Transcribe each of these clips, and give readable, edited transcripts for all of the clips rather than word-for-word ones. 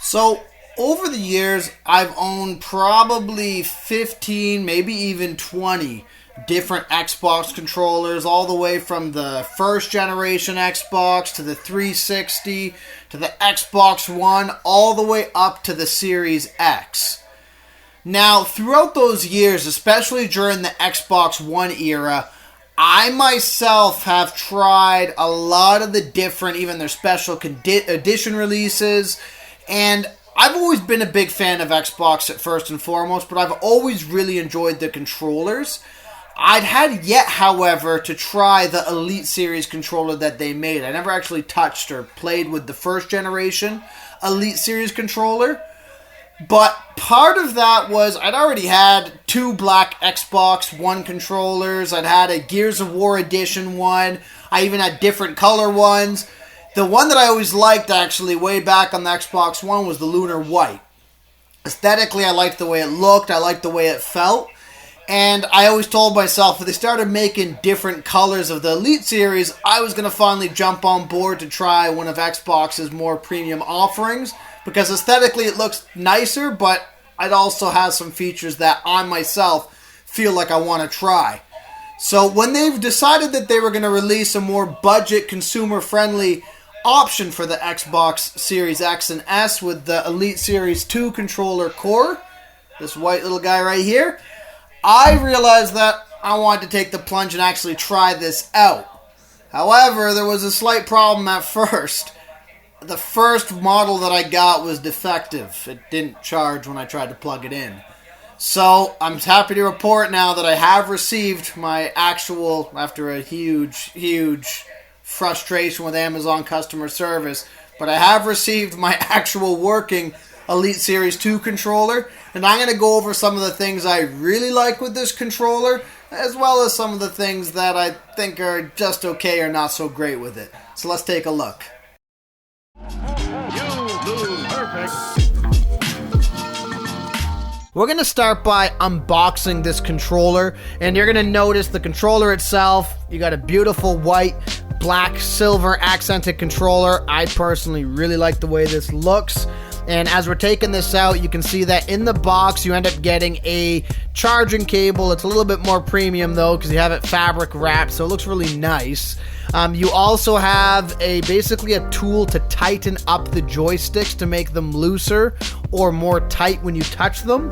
So, over the years, I've owned probably 15, maybe even 20 different Xbox controllers, all the way from the first generation Xbox to the 360 to the Xbox One, all the way up to the Series X. Now, throughout those years, especially during the Xbox One era, I myself have tried a lot of the different, even their special edition releases, and I've always been a big fan of Xbox at first and foremost, but I've always really enjoyed the controllers. I'd had yet, however, to try the Elite Series controller that they made. I never actually touched or played with the first generation Elite Series controller. But part of that was I'd already had two black Xbox One controllers. I'd had a Gears of War Edition one. I even had different color ones. The one that I always liked, actually, way back on the Xbox One was the Lunar White. Aesthetically, I liked the way it looked. I liked the way it felt. And I always told myself, if they started making different colors of the Elite Series, I was going to finally jump on board to try one of Xbox's more premium offerings. Because aesthetically it looks nicer, but it also has some features that I myself feel like I want to try. So when they've decided that they were going to release a more budget, consumer-friendly option for the Xbox Series X and S with the Elite Series 2 controller core, this white little guy right here, I realized that I wanted to take the plunge and actually try this out. However, there was a slight problem at first. The first model that I got was defective. It didn't charge when I tried to plug it in. So, I'm happy to report now that I have received my actual, after a huge frustration with Amazon customer service, but I have received my actual working Elite Series 2 controller, and I'm going to go over some of the things I really like with this controller, as well as some of the things that I think are just okay or not so great with it. So let's take a look. We're going to start by unboxing this controller, and you're going to notice the controller itself. You got a beautiful white, black, silver accented controller. I personally really like the way this looks. And as we're taking this out, you can see that in the box you end up getting a charging cable. It's a little bit more premium though because you have it fabric wrapped, so it looks really nice. You also have basically a tool to tighten up the joysticks to make them looser or more tight when you touch them.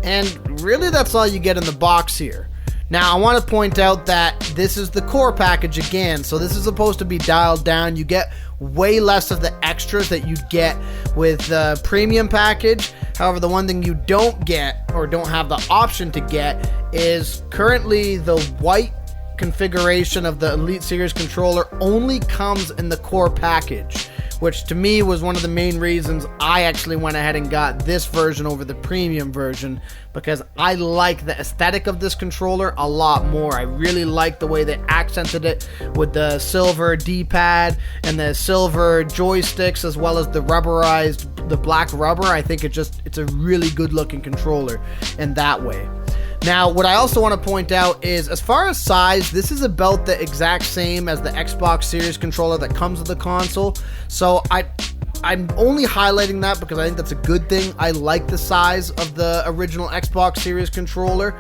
And really that's all you get in the box here. Now, I want to point out that this is the core package again, so this is supposed to be dialed down. You get way less of the extras that you get with the premium package. However, the one thing you don't get, or don't have the option to get, is currently the white configuration of the Elite Series controller only comes in the core package, which to me was one of the main reasons I actually went ahead and got this version over the premium version, because I like the aesthetic of this controller a lot more. I really like the way they accented it with the silver D-pad and the silver joysticks, as well as the black rubber. I think it's a really good looking controller in that way. Now, what I also want to point out is, as far as size, this is about the exact same as the Xbox Series controller that comes with the console. So I'm only highlighting that because I think that's a good thing. I like the size of the original Xbox Series controller.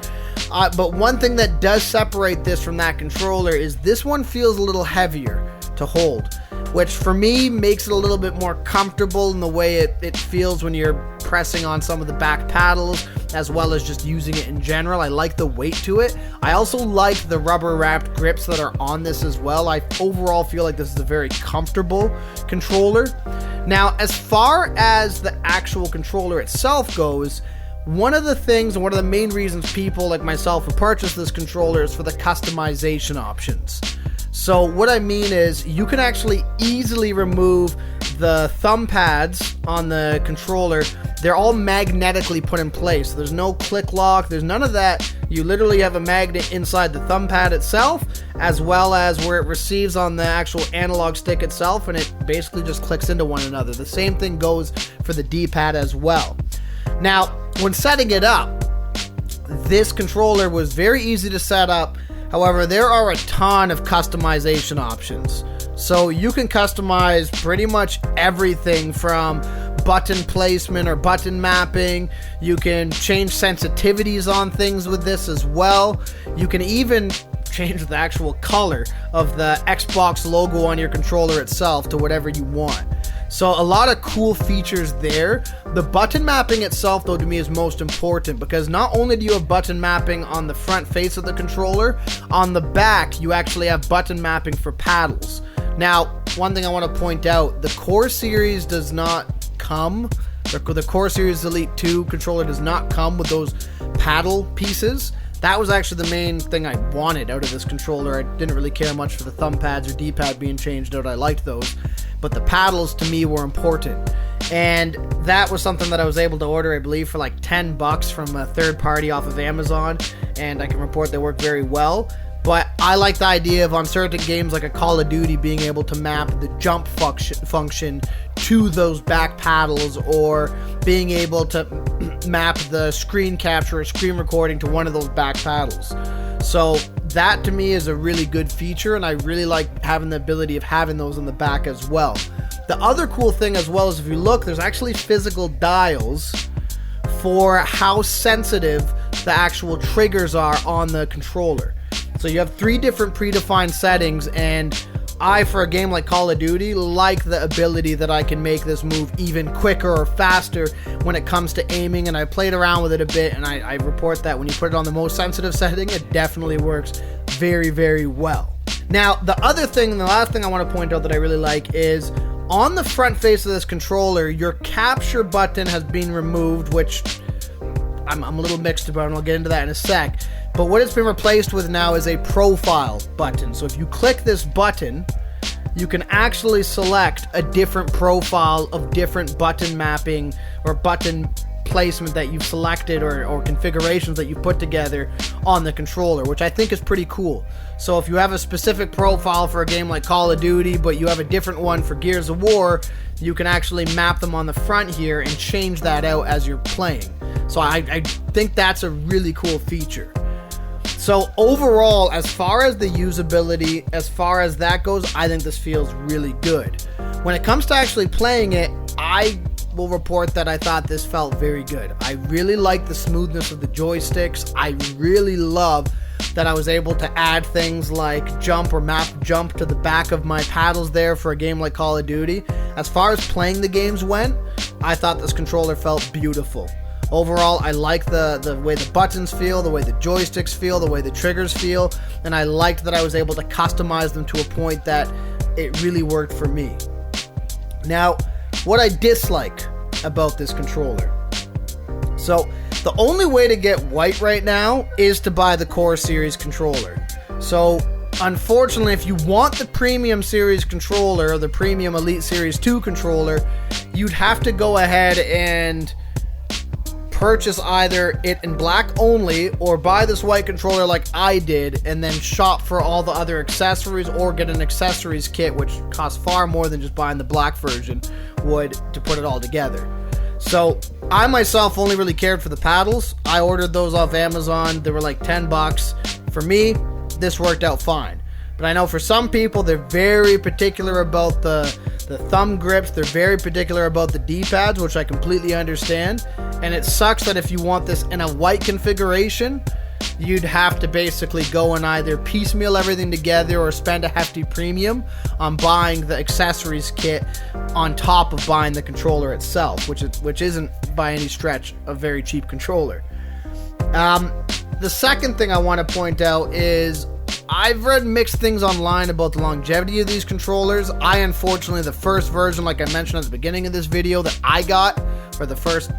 But one thing that does separate this from that controller is this one feels a little heavier to hold, which for me makes it a little bit more comfortable in the way it feels when you're pressing on some of the back paddles, as well as just using it in general. I like the weight to it. I also like the rubber wrapped grips that are on this as well. I overall feel like this is a very comfortable controller. Now, as far as the actual controller itself goes, one of the things and one of the main reasons people like myself have purchased this controller is for the customization options. So what I mean is you can actually easily remove the thumb pads on the controller. They're all magnetically put in place. So there's no click lock. There's none of that. You literally have a magnet inside the thumb pad itself, as well as where it receives on the actual analog stick itself, and it basically just clicks into one another. The same thing goes for the D-pad as well. Now, when setting it up, this controller was very easy to set up. However, there are a ton of customization options. So you can customize pretty much everything from button placement or button mapping. You can change sensitivities on things with this as well. You can even change the actual color of the Xbox logo on your controller itself to whatever you want. So a lot of cool features there. The button mapping itself, though, to me is most important, because not only do you have button mapping on the front face of the controller, on the back you actually have button mapping for paddles. Now, one thing I want to point out, the Core Series does not come, the Core Series Elite 2 controller does not come with those paddle pieces. That was actually the main thing I wanted out of this controller. I didn't really care much for the thumb pads or D-pad being changed out. I liked those. But the paddles to me were important. And that was something that I was able to order, I believe, for like $10 from a third party off of Amazon. And I can report they work very well. But I like the idea of, on certain games like a Call of Duty, being able to map the jump function to those back paddles, or being able to map the screen capture or screen recording to one of those back paddles. So that to me is a really good feature, and I really like having the ability of having those in the back as well. The other cool thing as well is, if you look, there's actually physical dials for how sensitive the actual triggers are on the controller. So you have 3 different predefined settings, and I, for a game like Call of Duty, like the ability that I can make this move even quicker or faster when it comes to aiming, and I played around with it a bit, and I report that when you put it on the most sensitive setting, it definitely works very, very well. Now, the other thing, and the last thing I want to point out that I really like is, on the front face of this controller, your capture button has been removed, which I'm a little mixed about, and I'll get into that in a sec. But what it's been replaced with now is a profile button. So if you click this button, you can actually select a different profile of different button mapping or button placement that you've selected, or configurations that you've put together on the controller, which I think is pretty cool. So if you have a specific profile for a game like Call of Duty, but you have a different one for Gears of War, you can actually map them on the front here and change that out as you're playing. So I think that's a really cool feature. So overall, as far as the usability, as far as that goes, I think this feels really good. When it comes to actually playing it, I will report that I thought this felt very good. I really like the smoothness of the joysticks. I really love that I was able to add things like jump or map jump to the back of my paddles there for a game like Call of Duty. As far as playing the games went, I thought this controller felt beautiful. Overall, I like the way the buttons feel, the way the joysticks feel, the way the triggers feel, and I liked that I was able to customize them to a point that it really worked for me. Now, what I dislike about this controller. So, the only way to get white right now is to buy the Core Series controller. So, unfortunately, if you want the Premium Series controller, or the Premium Elite Series 2 controller, you'd have to go ahead and purchase either it in black only, or buy this white controller like I did, and then shop for all the other accessories, or get an accessories kit, which costs far more than just buying the black version would to put it all together. So I myself only really cared for the paddles. I ordered those off Amazon. They were like $10. For me, this worked out fine. But I know for some people, they're very particular about the thumb grips. They're very particular about the D-pads, which I completely understand. And it sucks that if you want this in a white configuration, you'd have to basically go and either piecemeal everything together or spend a hefty premium on buying the accessories kit on top of buying the controller itself, which isn't by any stretch a very cheap controller. The second thing I want to point out is I've read mixed things online about the longevity of these controllers. Unfortunately, the first version, like I mentioned at the beginning of this video, that I got, or the first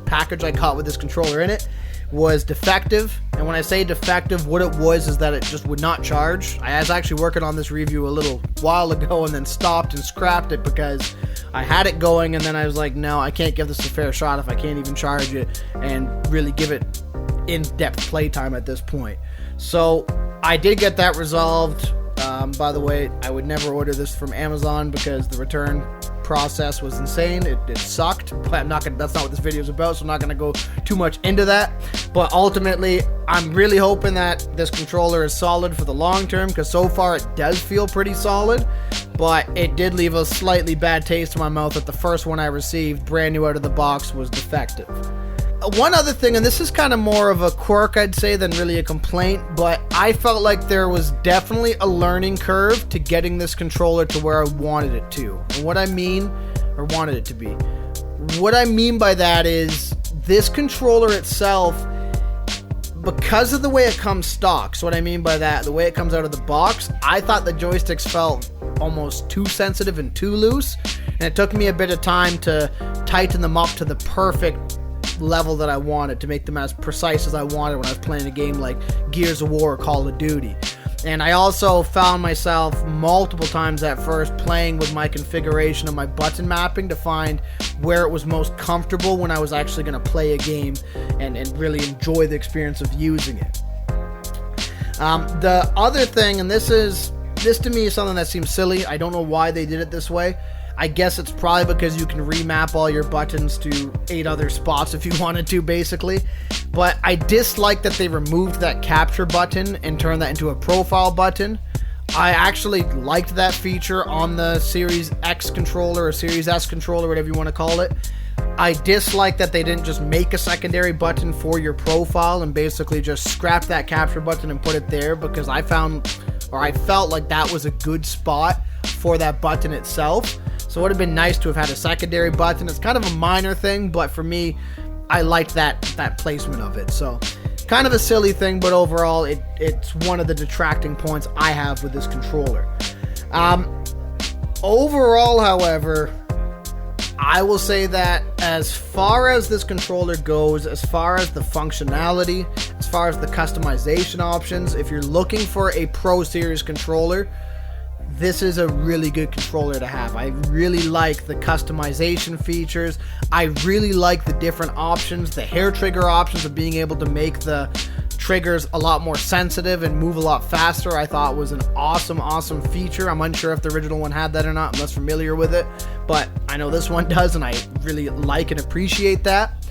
package I got with this controller in it, was defective. And when I say defective, what it was is that it just would not charge. I was actually working on this review a little while ago and then stopped and scrapped it because I had it going, and then I was like, no, I can't give this a fair shot if I can't even charge it and really give it in-depth playtime at this point. So I did get that resolved. By the way, I would never order this from Amazon because the return process was insane. It sucked, but that's not what this video is about, so I'm not going to go too much into that. But ultimately, I'm really hoping that this controller is solid for the long term, because so far it does feel pretty solid. But it did leave a slightly bad taste in my mouth that the first one I received, brand new out of the box, was defective. One other thing, and this is kind of more of a quirk, I'd say, than really a complaint, but I felt like there was definitely a learning curve to getting this controller to where I wanted it to. And what I mean, or wanted it to be, what I mean by that is this controller itself, because of the way it comes stock. So what I mean by that, the way it comes out of the box, I thought the joysticks felt almost too sensitive and too loose, and it took me a bit of time to tighten them up to the perfect level that I wanted, to make them as precise as I wanted when I was playing a game like Gears of War or Call of Duty. And I also found myself multiple times at first playing with my configuration of my button mapping to find where it was most comfortable when I was actually going to play a game and really enjoy the experience of using it. The other thing, and this to me is something that seems silly. I don't know why they did it this way. I guess it's probably because you can remap all your buttons to 8 other spots if you wanted to, basically. But I dislike that they removed that capture button and turned that into a profile button. I actually liked that feature on the Series X controller or Series S controller, whatever you want to call it. I dislike that they didn't just make a secondary button for your profile and basically just scrap that capture button and put it there, because I felt like that was a good spot for that button itself. So it would have been nice to have had a secondary button. It's kind of a minor thing, but for me, I liked that placement of it. So kind of a silly thing, but overall, it's one of the detracting points I have with this controller. Overall, however, I will say that as far as this controller goes, as far as the functionality, as far as the customization options, if you're looking for a Pro Series controller, this is a really good controller to have. I really like the customization features. I really like the different options, the hair trigger options of being able to make the triggers a lot more sensitive and move a lot faster. I thought was an awesome feature. I'm unsure if the original one had that or not. I'm less familiar with it, but I know this one does, and I really like and appreciate that.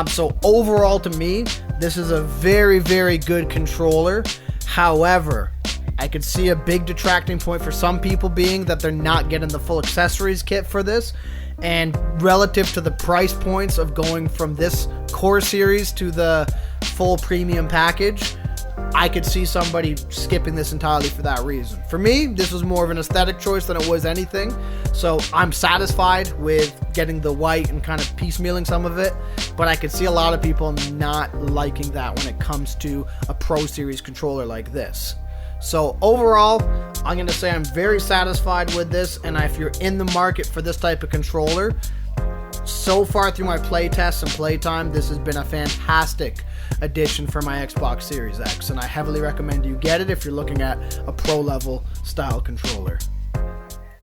So overall, to me, this is a very, very good controller. However, I could see a big detracting point for some people being that they're not getting the full accessories kit for this, and relative to the price points of going from this core series to the full premium package, I could see somebody skipping this entirely for that reason. For me, this was more of an aesthetic choice than it was anything, so I'm satisfied with getting the white and kind of piecemealing some of it, but I could see a lot of people not liking that when it comes to a Pro Series controller like this. So overall, I'm going to say I'm very satisfied with this, and if you're in the market for this type of controller, so far through my play tests and playtime, this has been a fantastic addition for my Xbox Series X, and I heavily recommend you get it if you're looking at a pro level style controller.